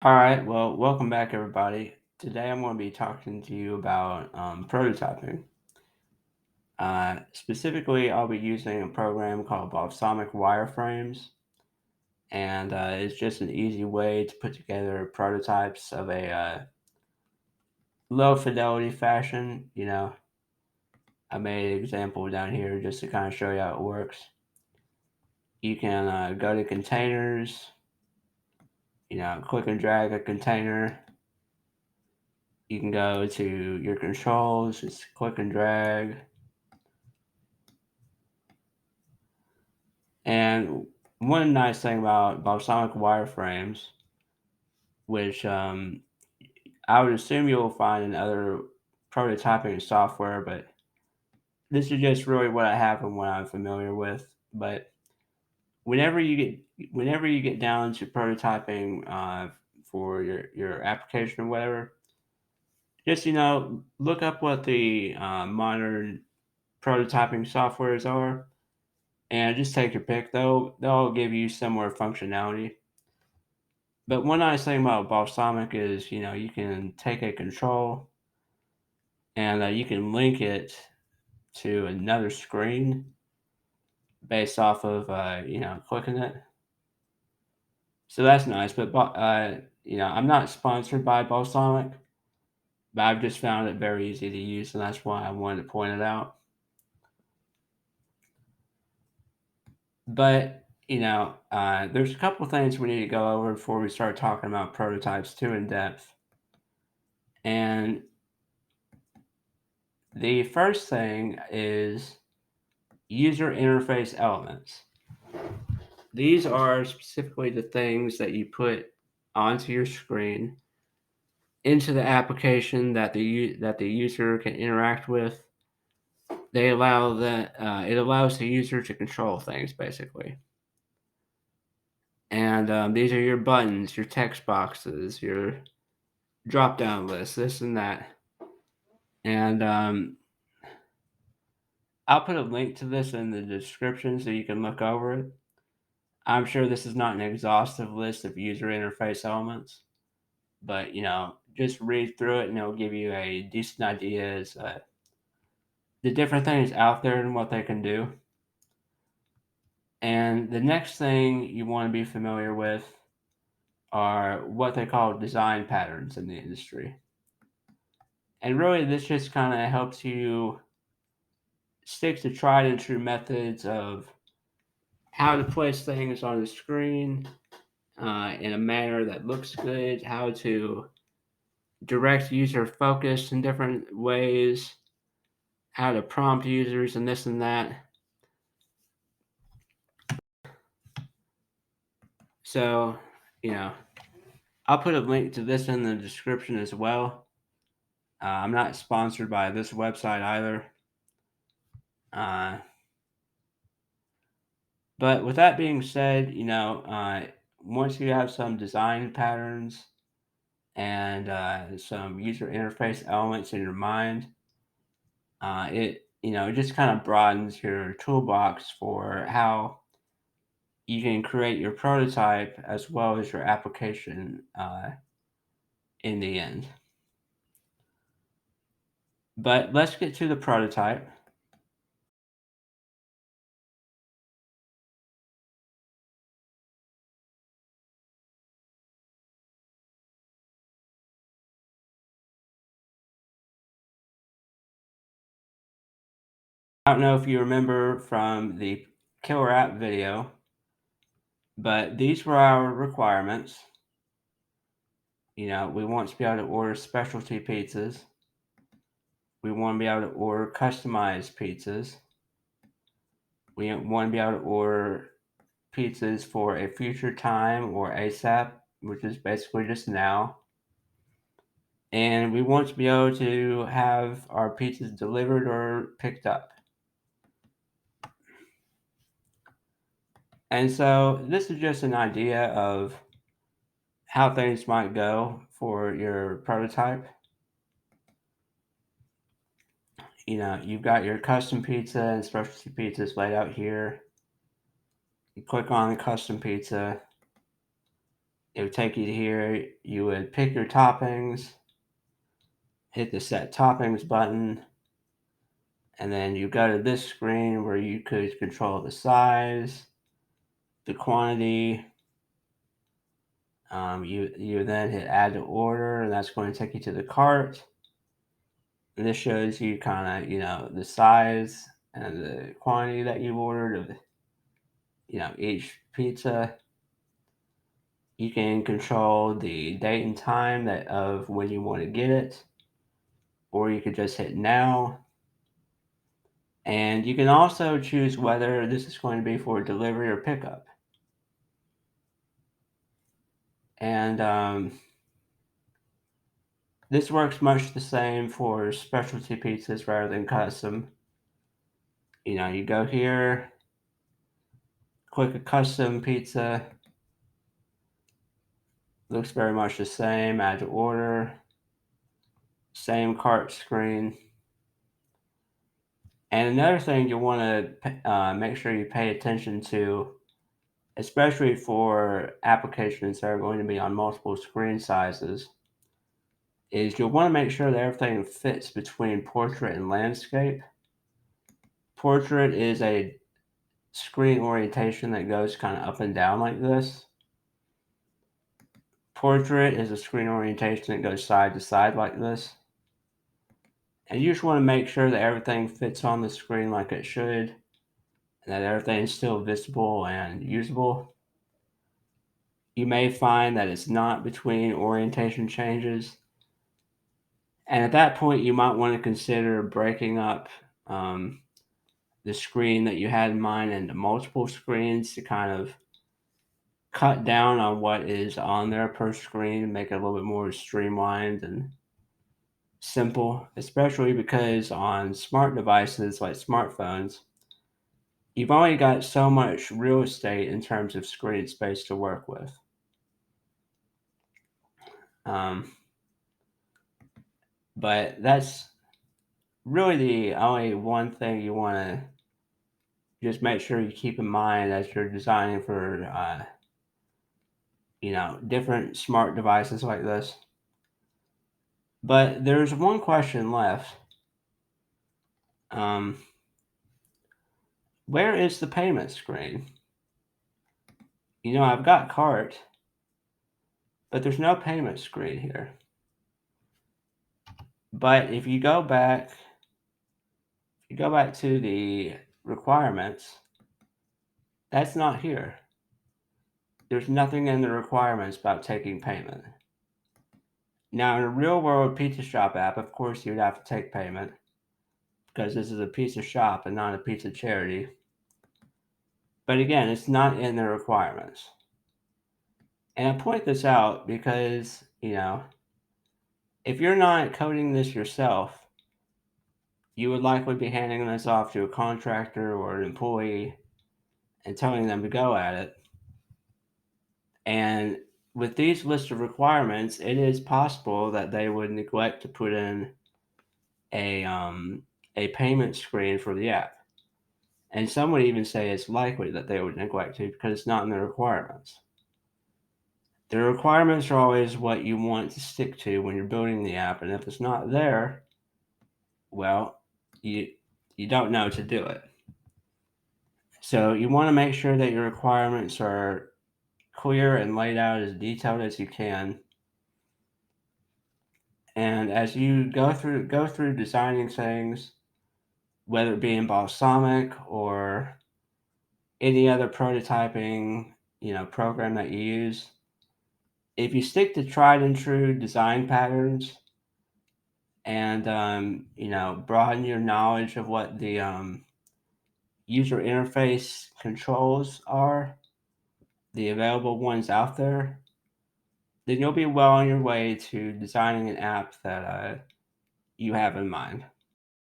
All right, well, welcome back, everybody. Today I'm going to be talking to you about prototyping. Specifically, I'll be using a program called Balsamic Wireframes, and it's just an easy way to put together prototypes of a low fidelity fashion. I made an example down here just to kind of show you how it works. You can go to containers, click and drag a container. You can go to your controls, just click and drag. And one nice thing about balsamic wireframes, which I would assume you'll find in other prototyping software, but this is just really what I have and what I'm familiar with. But whenever you get down to prototyping for your application or whatever, just look up what the modern prototyping softwares are, and just take your pick. They'll give you similar functionality. But one nice thing about Balsamic is, you can take a control and you can link it to another screen based off of, clicking it. So that's nice. But, I'm not sponsored by Balsamic, but I've just found it very easy to use, and that's why I wanted to point it out. But, there's a couple things we need to go over before we start talking about prototypes too in depth. And the first thing is user interface elements. These are specifically the things that you put onto your screen into the application that the user can interact with. It allows the user to control things basically. And these are your buttons, your text boxes, your drop down list, this and that. And I'll put a link to this in the description so you can look over it. I'm sure this is not an exhaustive list of user interface elements, but just read through it and it'll give you a decent idea as the different things out there and what they can do. And the next thing you want to be familiar with are what they call design patterns in the industry. And really, this just kind of helps you stick to tried and true methods of how to place things on the screen in a manner that looks good, how to direct user focus in different ways, how to prompt users, and this and that. So, you know, I'll put a link to this in the description as well. I'm not sponsored by this website either. Uh, but with that being said, once you have some design patterns and some user interface elements in your mind, it just kind of broadens your toolbox for how you can create your prototype as well as your application in the end. But let's get to the prototype. I don't know if you remember from the killer app video, but these were our requirements. We want to be able to order specialty pizzas. We want to be able to order customized pizzas. We want to be able to order pizzas for a future time or ASAP, which is basically just now. And we want to be able to have our pizzas delivered or picked up. And so this is just an idea of how things might go for your prototype. You've got your custom pizza and specialty pizzas laid out here. You click on the custom pizza. It would take you to here. You would pick your toppings, hit the set toppings button, and then you go to this screen where you could control the size, the quantity. You then hit add to order, and that's going to take you to the cart. And this shows you kind of the size and the quantity that you ordered of each pizza. You can control the date and time of when you want to get it, or you could just hit now. And you can also choose whether this is going to be for delivery or pickup. And this works much the same for specialty pizzas rather than custom. You go here, click a custom pizza. Looks very much the same. Add to order. Same cart screen. And another thing you want to make sure you pay attention to, especially for applications that are going to be on multiple screen sizes, is you'll want to make sure that everything fits between portrait and landscape. Portrait is a screen orientation that goes kind of up and down like this. Portrait is a screen orientation that goes side to side like this. And you just want to make sure that everything fits on the screen like it should, and that everything is still visible and usable. You may find that it's not between orientation changes. And at that point, you might want to consider breaking up the screen that you had in mind into multiple screens to kind of cut down on what is on there per screen and make it a little bit more streamlined and simple, especially because on smart devices like smartphones, you've only got so much real estate in terms of screen space to work with. Um, but that's really the only one thing you want to just make sure you keep in mind as you're designing for different smart devices like this. But there's one question left. Um, where is the payment screen? I've got cart, but there's no payment screen here. But if you go back to the requirements, that's not here. There's nothing in the requirements about taking payment. Now, in a real world pizza shop app, of course, you'd have to take payment because this is a pizza shop and not a pizza charity. But again, it's not in the requirements. And I point this out because, if you're not coding this yourself, you would likely be handing this off to a contractor or an employee and telling them to go at it. And with these list of requirements, it is possible that they would neglect to put in a payment screen for the app. And some would even say it's likely that they would neglect to because it's not in the requirements. The requirements are always what you want to stick to when you're building the app, and if it's not there, well, you don't know to do it. So you want to make sure that your requirements are clear and laid out as detailed as you can. And as you go through designing things, whether it be in Balsamiq or any other prototyping, program that you use, if you stick to tried and true design patterns and broaden your knowledge of what the user interface controls are, the available ones out there, then you'll be well on your way to designing an app that you have in mind.